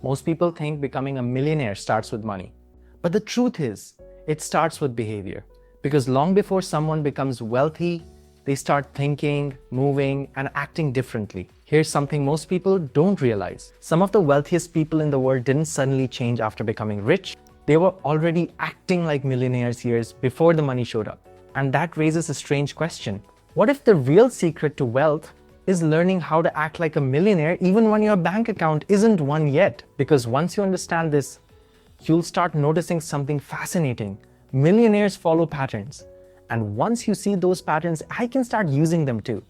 Most people think becoming a millionaire starts with money. But the truth is, it starts with behavior. Because long before someone becomes wealthy, they start thinking, moving, and acting differently. Here's something most people don't realize. Some of the wealthiest people in the world didn't suddenly change after becoming rich. They were already acting like millionaires years before the money showed up. And that raises a strange question. What if the real secret to wealth is learning how to act like a millionaire even when your bank account isn't one yet? Because once you understand this, you'll start noticing something fascinating. Millionaires follow patterns. And once you see those patterns, I can start using them too.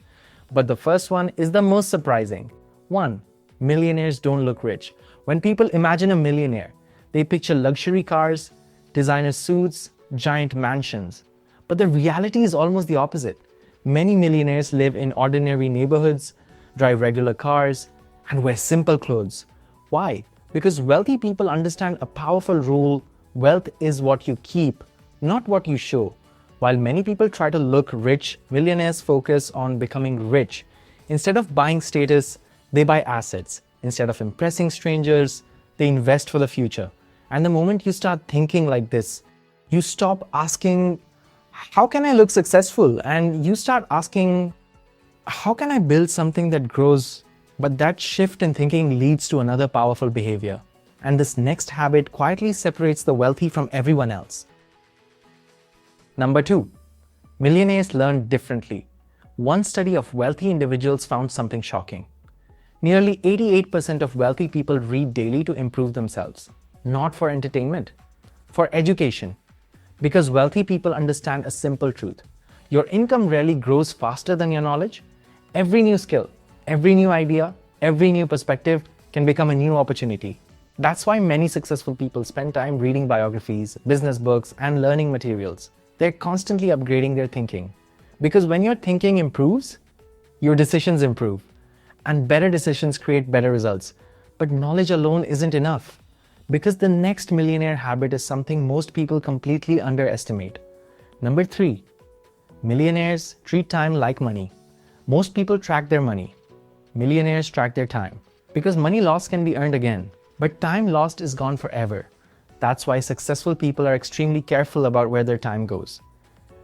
But the first one is the most surprising. 1. Millionaires don't look rich. When people imagine a millionaire, they picture luxury cars, designer suits, giant mansions. But the reality is almost the opposite. Many millionaires live in ordinary neighborhoods, drive regular cars, and wear simple clothes. Why? Because wealthy people understand a powerful rule: wealth is what you keep, not what you show. While many people try to look rich, millionaires focus on becoming rich. Instead of buying status, they buy assets. Instead of impressing strangers, they invest for the future. And the moment you start thinking like this, you stop asking, how can I look successful? And you start asking, how can I build something that grows? But that shift in thinking leads to another powerful behavior. And this next habit quietly separates the wealthy from everyone else. Number 2, millionaires learn differently. One study of wealthy individuals found something shocking. Nearly 88% of wealthy people read daily to improve themselves, not for entertainment, for education. Because wealthy people understand a simple truth. Your income rarely grows faster than your knowledge. Every new skill, every new idea, every new perspective can become a new opportunity. That's why many successful people spend time reading biographies, business books, and learning materials. They're constantly upgrading their thinking. Because when your thinking improves, your decisions improve. And better decisions create better results. But knowledge alone isn't enough. Because the next millionaire habit is something most people completely underestimate. Number 3, millionaires treat time like money. Most people track their money. Millionaires track their time. Because money lost can be earned again. But time lost is gone forever. That's why successful people are extremely careful about where their time goes.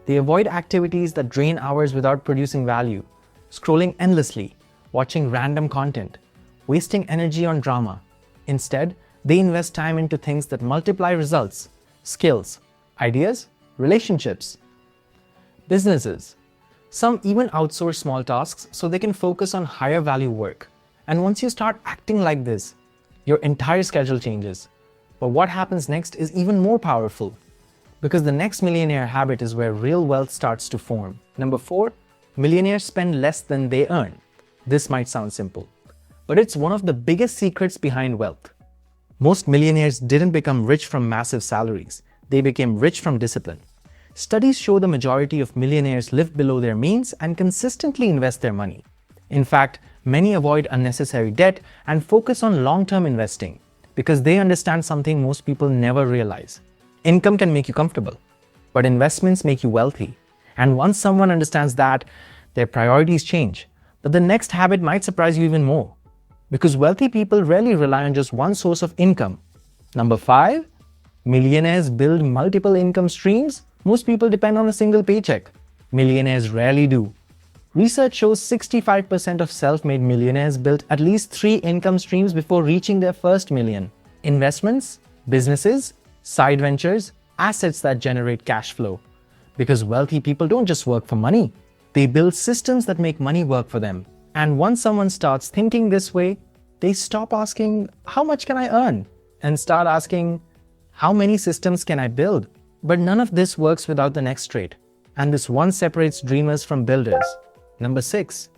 They avoid activities that drain hours without producing value, scrolling endlessly, watching random content, wasting energy on drama. Instead, they invest time into things that multiply results, skills, ideas, relationships, businesses. Some even outsource small tasks so they can focus on higher value work. And once you start acting like this, your entire schedule changes. But what happens next is even more powerful. Because the next millionaire habit is where real wealth starts to form. Number 4, millionaires spend less than they earn. This might sound simple, but it's one of the biggest secrets behind wealth. Most millionaires didn't become rich from massive salaries. They became rich from discipline. Studies show the majority of millionaires live below their means and consistently invest their money. In fact, many avoid unnecessary debt and focus on long-term investing because they understand something most people never realize. Income can make you comfortable, but investments make you wealthy. And once someone understands that, their priorities change. But the next habit might surprise you even more. Because wealthy people rarely rely on just one source of income. Number 5, millionaires build multiple income streams. Most people depend on a single paycheck. Millionaires rarely do. Research shows 65% of self-made millionaires built at least 3 income streams before reaching their first million. Investments, businesses, side ventures, assets that generate cash flow. Because wealthy people don't just work for money. They build systems that make money work for them. And once someone starts thinking this way, they stop asking, how much can I earn? And start asking, how many systems can I build? But none of this works without the next trait. And this one separates dreamers from builders. Number 6,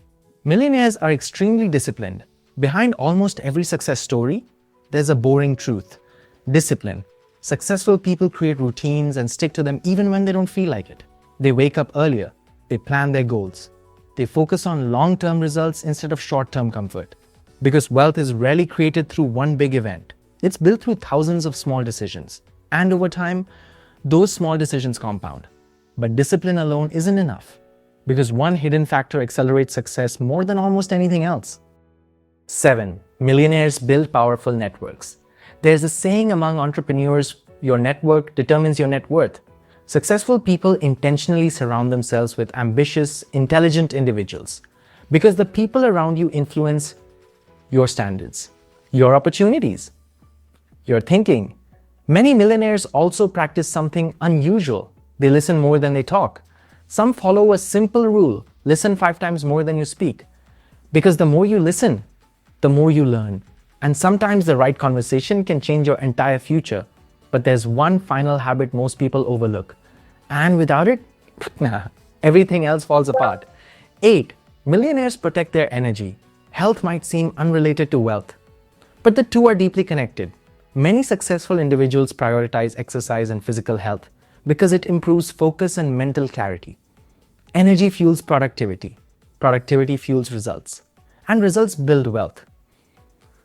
millionaires are extremely disciplined. Behind almost every success story, there's a boring truth: discipline. Successful people create routines and stick to them even when they don't feel like it. They wake up earlier. They plan their goals. They focus on long-term results instead of short-term comfort. Because wealth is rarely created through one big event. It's built through thousands of small decisions. And over time, those small decisions compound. But discipline alone isn't enough. Because one hidden factor accelerates success more than almost anything else. 7, millionaires build powerful networks. There's a saying among entrepreneurs, your network determines your net worth. Successful people intentionally surround themselves with ambitious, intelligent individuals because the people around you influence your standards, your opportunities, your thinking. Many millionaires also practice something unusual. They listen more than they talk. Some follow a simple rule: listen 5 times more than you speak. Because the more you listen, the more you learn. And sometimes the right conversation can change your entire future. But there's one final habit most people overlook. And without it, everything else falls apart. 8. Millionaires protect their energy. Health might seem unrelated to wealth, but the two are deeply connected. Many successful individuals prioritize exercise and physical health because it improves focus and mental clarity. Energy fuels productivity. Productivity fuels results. And results build wealth.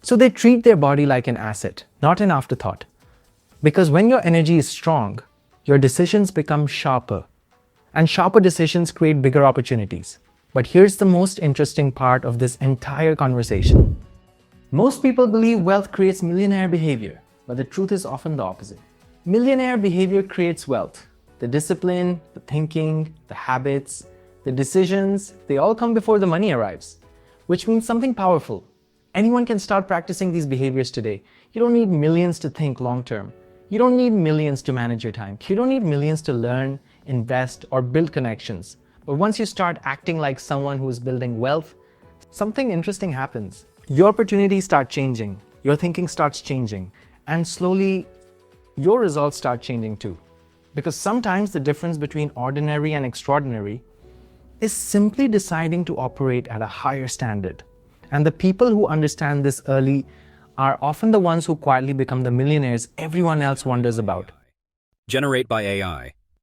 So they treat their body like an asset, not an afterthought. Because when your energy is strong, your decisions become sharper. And sharper decisions create bigger opportunities. But here's the most interesting part of this entire conversation. Most people believe wealth creates millionaire behavior, but the truth is often the opposite. Millionaire behavior creates wealth. The discipline, the thinking, the habits, the decisions, they all come before the money arrives, which means something powerful. Anyone can start practicing these behaviors today. You don't need millions to think long term. You don't need millions to manage your time. You don't need millions to learn, invest, or build connections. But once you start acting like someone who is building wealth, something interesting happens. Your opportunities start changing, your thinking starts changing, and slowly your results start changing too. Because sometimes the difference between ordinary and extraordinary is simply deciding to operate at a higher standard. And the people who understand this early are often the ones who quietly become the millionaires everyone else wonders about. Generate by AI.